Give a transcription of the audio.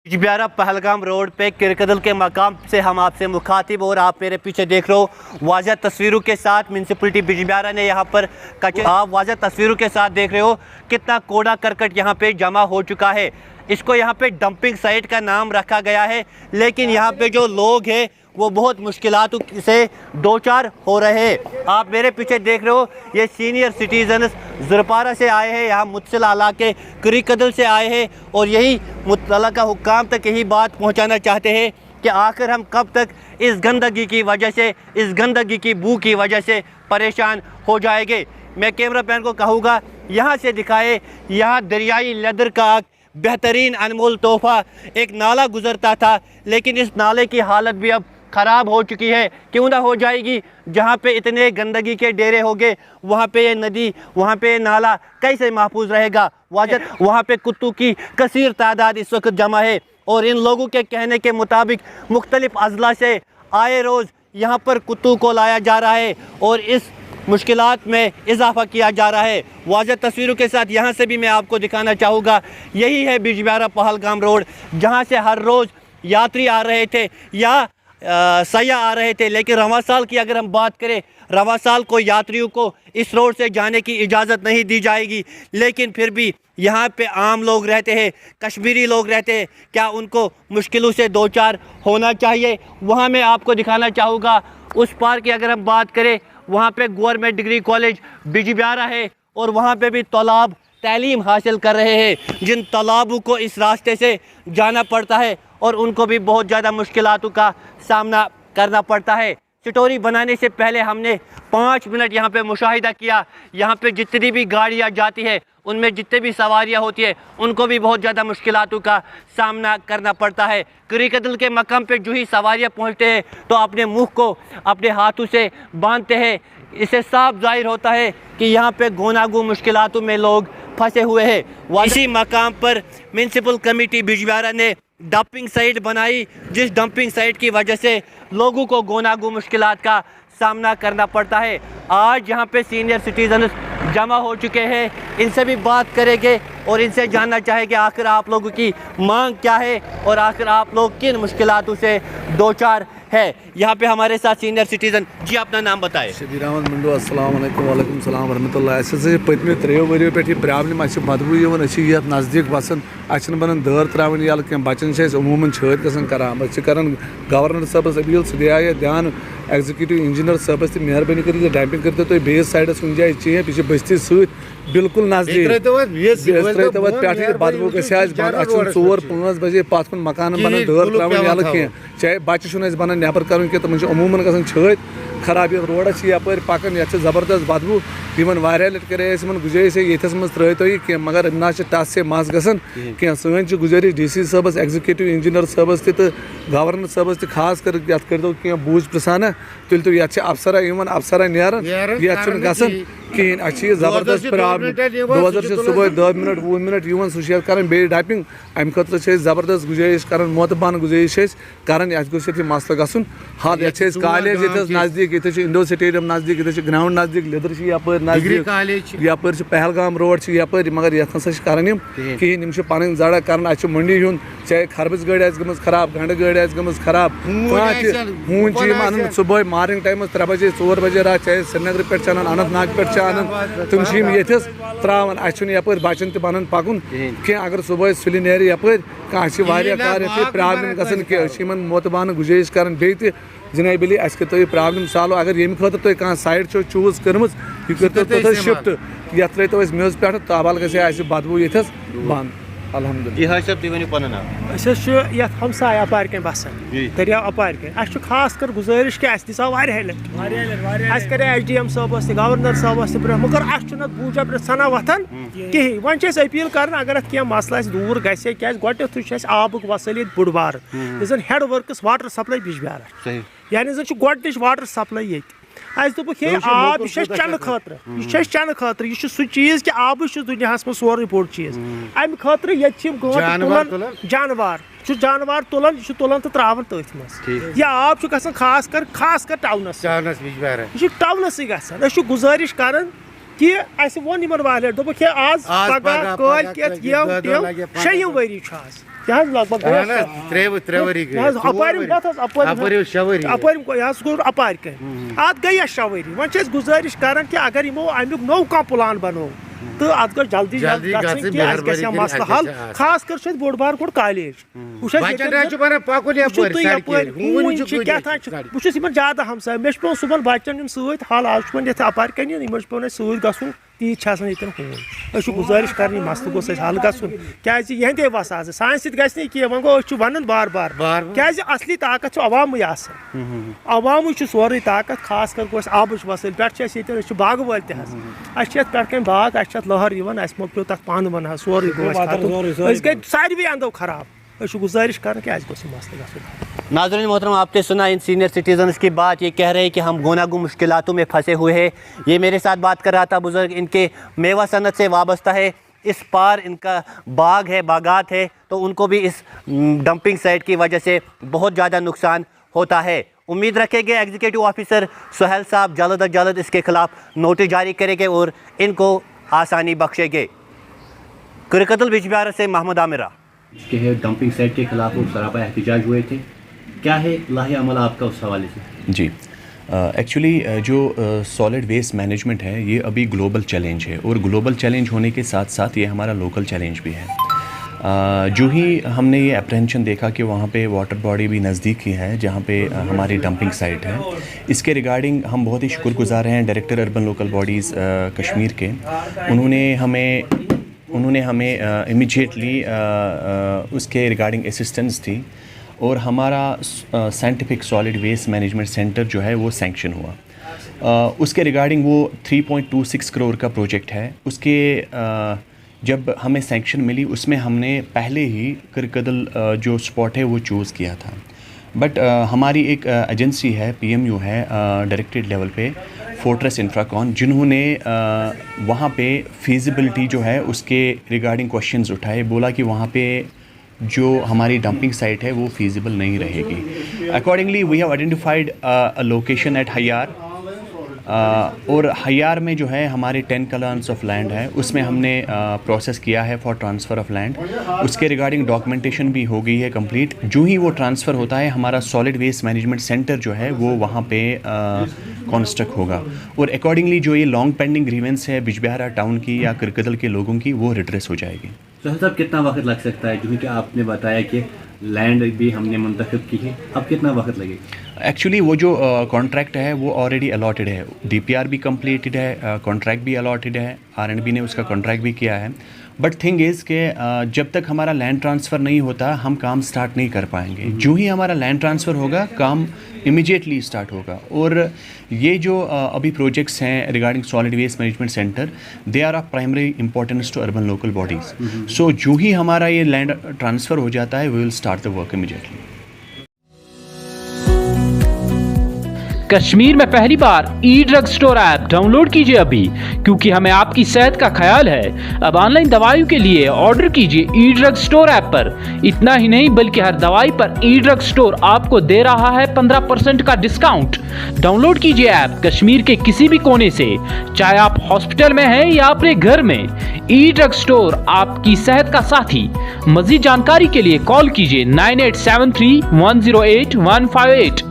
Bijbehara Pahalgam road पे किरकदल के मकाम से हम आपसे मुखातिब और आप मेरे पीछे देख रहे हो वाज़ह तस्वीरों के साथ म्यूनसिपलिटी बिजबिहारा ने यहाँ पर आप वाज़ह तस्वीरों के साथ देख रहे हो कितना कूड़ा करकट यहाँ पे जमा हो चुका है। इसको यहाँ पे डंपिंग साइट का नाम रखा गया है, लेकिन यहाँ पे जो लोग हैं वो बहुत मुश्किलातों से दो चार हो रहे हैं। आप मेरे पीछे देख रहे हो ये सीनियर सिटीजन ज़रपारा से आए हैं, यहाँ मुतसिल इलाके किरकदल से आए हैं और यही मुतल्लिका हुक्काम तक यही बात पहुँचाना चाहते हैं कि आखिर हम कब तक इस गंदगी की वजह से, इस गंदगी की बू की वजह से परेशान हो जाएंगे। मैं कैमरा मैन को कहूँगा यहाँ से दिखाए, यहाँ दरियाई लेदर का बेहतरीन अनमोल तोहफ़ा एक नाला गुज़रता था, लेकिन इस नाले की हालत भी अब ख़राब हो चुकी है। क्यों ना हो जाएगी, जहाँ पे इतने गंदगी के डेरे हो गए वहाँ पे ये नदी, वहाँ पे ये नाला कैसे महफूज रहेगा। वहाँ पे कुत्तों की कसीर तादाद इस वक्त जमा है और इन लोगों के कहने के मुताबिक मुख्तलिफ अज़ला से आए रोज़ यहाँ पर कुत्तों को लाया जा रहा है और इस मुश्किलात में इजाफा किया जा रहा है। वाज़ह तस्वीरों के साथ यहाँ से भी मैं आपको दिखाना चाहूँगा, यही है बिजबिहारा पहलगाम रोड, जहाँ से हर रोज़ यात्री आ रहे थे या सयाह आ रहे थे। लेकिन रवां साल की अगर हम बात करें, रवां साल को यात्रियों को इस रोड से जाने की इजाज़त नहीं दी जाएगी, लेकिन फिर भी यहाँ पे आम लोग रहते हैं, कश्मीरी लोग रहते हैं, क्या उनको मुश्किलों से दो चार होना चाहिए। वहाँ मैं आपको दिखाना चाहूँगा उस पार की अगर हम बात करें, वहाँ पे गवर्नमेंट डिग्री कॉलेज बिजबिहारा है और वहाँ पे भी तलाब तालीम हासिल कर रहे हैं, जिन तालाबों को इस रास्ते से जाना पड़ता है और उनको भी बहुत ज़्यादा मुश्किलातों का सामना करना पड़ता है। स्टोरी बनाने से पहले हमने 5 मिनट यहाँ पे मुशाहिदा किया, यहाँ पे जितनी भी गाड़ियाँ जाती है उनमें जितने भी सवारियाँ होती है उनको भी बहुत ज़्यादा मुश्किलातों का सामना करना पड़ता है। किरकदल के मकाम पे जो ही सवारियाँ पहुँचते हैं तो अपने मुँह को अपने हाथों से बांधते हैं। इससे साफ जाहिर होता है कि यहाँ पे गुनागू मुश्किलातों में लोग फंसे हुए हैं। इसी मकाम पर म्यूनसिपल कमेटी बिजबिहारा ने डंपिंग साइट बनाई, जिस डंपिंग साइट की वजह से लोगों को गुनागू मुश्किलात का सामना करना पड़ता है। आज यहाँ पे सीनियर सिटीजन जमा हो चुके हैं, इनसे भी बात करेंगे और इनसे जानना चाहेंगे आखिर आप लोगों की मांग क्या है और आखिर आप लोग किन मुश्किलातों से दो चार है। यहाँ पे हमारे साथ सीनियर सिटीजन जी, अपना नाम बताएं। शबीर अहमद मंडो, अस्सलाम वालेकुम। वालेकुम सलाम वरहमतुल्लाह। पत्मे 3 वरियो पे प्रॉब्लम बदबू यह नज़दीक बसान बनान दर त्रावन यल क्या बचन अमूमन छत गसान करान गवर्नर साहबस अपील सह दिया ध्यान एग्जीक्यूटिव इंजीनियर साहबस मेहरबानी कर डैम्पिंग कर तुम बेस साइडस कुछ जाए चेंज यह बस्ती सत बिल्कुल नजदीक पे बदबू गंद 4-5 बजे पत कुन मकान बनान दर त्रावन यल क्या चाहे बच्चे बनान नबर कर तम अमूमन गसान छत खराब। रोड यप पकान ये ज़बरदस्त बदबू इन वारिया लट करे गुजारिश ये मज त्रो क्या मगर ना टस से मस गसान क्या सन गुजारिश DC साहबस एग्जीक्यूटिव इंजीनियर साहबस तो गवर्नर साहबस खास कर करो क्या बूझ प्रसान तुल तो ये अफसर नारान ये गसान कहें अच्छी ज़बरदस्त प्रॉब्लम डोजर से सुबह 10 मिनट 20 मिनट यून सह कर बे डैपिंग अम खुद ज़बरदस्त गुजारिश कर मोतबान गुजारिश कर ये मसल गसन हल ये कॉलेज ये नज़दीक ये इंडोर स्टेडियम नज़दीक ये ग्राउंड नज़दीक लिदर यप नज़दीक यप पहलगाम रोड यप मगर ये कर कहें पन जड़ा कर मंडी हूं चाहे खरबस गाड़ी गम खराब गंड गाड़ी गम खराब हून अन सुबह मॉर्निंग टाइम 3 बजे 4 बजे रात चाहे श्रीनगर पे अनंतनाग पे तुम येस त्रावान यप बचन तन पकुन क्या अगर सुबह सुलि नेर यप प्रॉब्लम गसान कि मोतबान गुजारिश कर जनाब अली अस कर प्रॉब्लम सॉल्व अगर ये खुद तुम कह साइड चूज कर्म यह कर शिफ्ट ये त्रो मेज पे ताबल गि बदबू ये बंद अलहमदुलिल्लाह। हमसाय अपार कन बसान दरियाव अपार कन खास कर गुजारिश कि दिशा लट करे SDM साहबस गवर्नर साहबस ब्रो मगर बूझा सना वथान कहें वन अपील कर अगर क्या मसला दूर गि क्या गोथ आबुक वसल बोड़ बार जन head workers water supply Bijbehara यानी जन गोच वाटर सप्लाई ये दोप आब यह चन खतर यह चन खतर यह सह चीज कि आब दुनिया में सोरे बोड़ चीज अम खतर ये जानवर तुलान यह तुलान तो त्रावान तथ मज यह आब खास कर टाउनस यह टाउनस गसान गुजारिश कर कि वो वन वाले दोप आज पगह कल 6 वरी یہ لگ بھگ اپار کن ات گئی 6 ؤری وۄنۍ چھِ أسۍ گُزٲرِش کران کہ اگر یِمو امیُک نوٚو کانٛہہ پلان بنوو تو ات گژھِ جلدی جلدی گژھٕنۍ کہ اَسہِ گژھِ ہا مسلہٕ حل خاص کر چھُ اَسہِ بوٚڑ بار گۄڈٕ کالیج بہٕ چھُس یِمن زیادٕ ہمساے مےٚ چھُ پیٚوان صُبحن بچن یِم سۭتۍ حل آز چھُ وۄنۍ یتھ اپارِ کَنہِ یِمن چھُ پیٚوان اَسہِ سۭتۍ گژھُن تیٖتۍ چھِ آسان ییٚتٮ۪ن ہوٗنۍ أسۍ چھِ گُزٲرِش کران یہِ مسلہٕ گوٚژھ اَسہِ حل گژھُن کیازِ یِہندے وس آز سانہِ سۭتۍ گژھِ نہٕ یہِ کینٛہہ وۄنۍ گوٚو أسۍ چھِ ونان بار بار کیازِ اصلی طاقت چھُ عوامٕے آسان عوامٕے چھُ سورُے طاقت خاص کر گوٚو اَسہِ آبٕچ وسٲیِل پٮ۪ٹھ چھِ اَسہِ ییٚتٮ۪ن أسۍ چھِ باغہٕ وٲلۍ تہِ حظ اَسہِ چھِ یتھ پٮ۪ٹھ کَنۍ باغ اَسہِ چھِ اتھ لہر یِوان اَسہِ مۄکلیو تتھ پن ون حظ سورُے گوٚو اَسہِ ختم أسۍ گٔے ساروٕے اندو خراب أسۍ چھِ گُزٲرِش کران کہ اَسہِ گوٚژھ یہِ مسلہٕ گژھُن नाज़रीन मोहतरम, आपने सुना इन सीनियर सिटीजन्स की बात. ये कह रहे हैं कि हम गुनागो मुश्किलातों में फंसे हुए हैं. ये मेरे साथ बात कर रहा था बुज़ुर्ग, इनके मेवा सनत से वाबस्ता है. इस पार इनका बाग है, बागात है, तो उनको भी इस डंपिंग साइट की वजह से बहुत ज़्यादा नुकसान होता है. उम्मीद रखेंगे एग्जीक्यूटिव ऑफिसर सुहेल साहब जल्द अज जल्द इसके खिलाफ नोटिस जारी करेंगे और इनको आसानी बख्शेंगे. किरकदल बिजबियारा से मोहम्मद आमिरा. इसके डंपिंग साइट के खिलाफ वो सरापा एहतजाज हुए थे, क्या है लाहे अमल आपका उस हवाले से? जी, एक्चुअली जो सॉलिड वेस्ट मैनेजमेंट है ये अभी ग्लोबल चैलेंज है और ग्लोबल चैलेंज होने के साथ साथ ये हमारा लोकल चैलेंज भी है. जो ही हमने ये अप्रहेंशन देखा कि वहाँ पे वाटर बॉडी भी नज़दीक ही है जहाँ पे हमारी डंपिंग साइट है, इसके रिगार्डिंग हम बहुत ही शुक्रगुजार हैं director urban local bodies Kashmir के. उन्होंने हमें इमीडिएटली उसके रिगार्डिंग असिस्टेंस दी और हमारा scientific solid waste management centre जो है वो सैंक्शन हुआ. उसके रिगार्डिंग वो 3.26 करोड़ का प्रोजेक्ट है. उसके जब हमें सैंक्शन मिली उसमें हमने पहले ही किरकदल जो स्पॉट है वो चूज़ किया था. बट हमारी एक एजेंसी है, PMU है डायरेक्टरेट लेवल पे, फोर्ट्रेस इंफ्राकॉन, जिन्होंने वहाँ पे फिजिबिलिटी जो है उसके रिगार्डिंग क्वेश्चंस उठाए. बोला कि वहाँ पे जो हमारी डंपिंग साइट है वो फीजिबल नहीं रहेगी. Accordingly we have identified a location at Hayar, और हयार में जो है हमारे 10 कलान्स ऑफ लैंड है, उसमें हमने प्रोसेस किया है फॉर ट्रांसफ़र ऑफ लैंड. उसके रिगार्डिंग डॉक्यूमेंटेशन भी हो गई है कंप्लीट. जो ही वो ट्रांसफ़र होता है हमारा सॉलिड वेस्ट मैनेजमेंट सेंटर जो है वो वहाँ पे कॉन्स्ट्रक्ट होगा और अकॉर्डिंगली जो ये लॉन्ग पेंडिंग ग्रीवेंस है बिजबिहारा टाउन की या किरकदल के लोगों की वो रिड्रेस हो जाएगी. सुहेल साहब, कितना वक्त लग सकता है? क्योंकि आपने बताया कि लैंड भी हमने मुंतखब की है, अब कितना वक्त लगेगा? एक्चुअली वो जो कॉन्ट्रैक्ट है वो ऑलरेडी अलॉटेड है. DPR भी कंप्लीटेड है, कॉन्ट्रैक्ट भी अलॉटेड है, R&B ने उसका कॉन्ट्रैक्ट भी किया है. बट थिंग इज़ कि जब तक हमारा लैंड ट्रांसफ़र नहीं होता हम काम स्टार्ट नहीं कर पाएंगे. जो ही हमारा लैंड ट्रांसफ़र होगा काम इमीडिएटली स्टार्ट होगा. और ये जो अभी प्रोजेक्ट्स हैं regarding solid waste management centre, they are of primary importance to urban local bodies. So जो ही हमारा ये लैंड ट्रांसफ़र हो जाता है we will start the work immediately. Kashmir में पहली बार ई-ड्रग स्टोर ऐप डाउनलोड कीजिए अभी, क्योंकि हमें आपकी सेहत का ख्याल है. अब ऑनलाइन दवाइयों के लिए ऑर्डर कीजिए ई-ड्रग स्टोर ऐप पर. इतना ही नहीं बल्कि हर दवाई पर ई-ड्रग स्टोर आपको दे रहा है 15% का डिस्काउंट. डाउनलोड कीजिए ऐप कश्मीर के किसी भी कोने से, चाहे आप हॉस्पिटल में हैं या अपने घर में. ई-ड्रग स्टोर आपकी सेहत का साथी. मजीद जानकारी के लिए कॉल कीजिए 9873 108 158.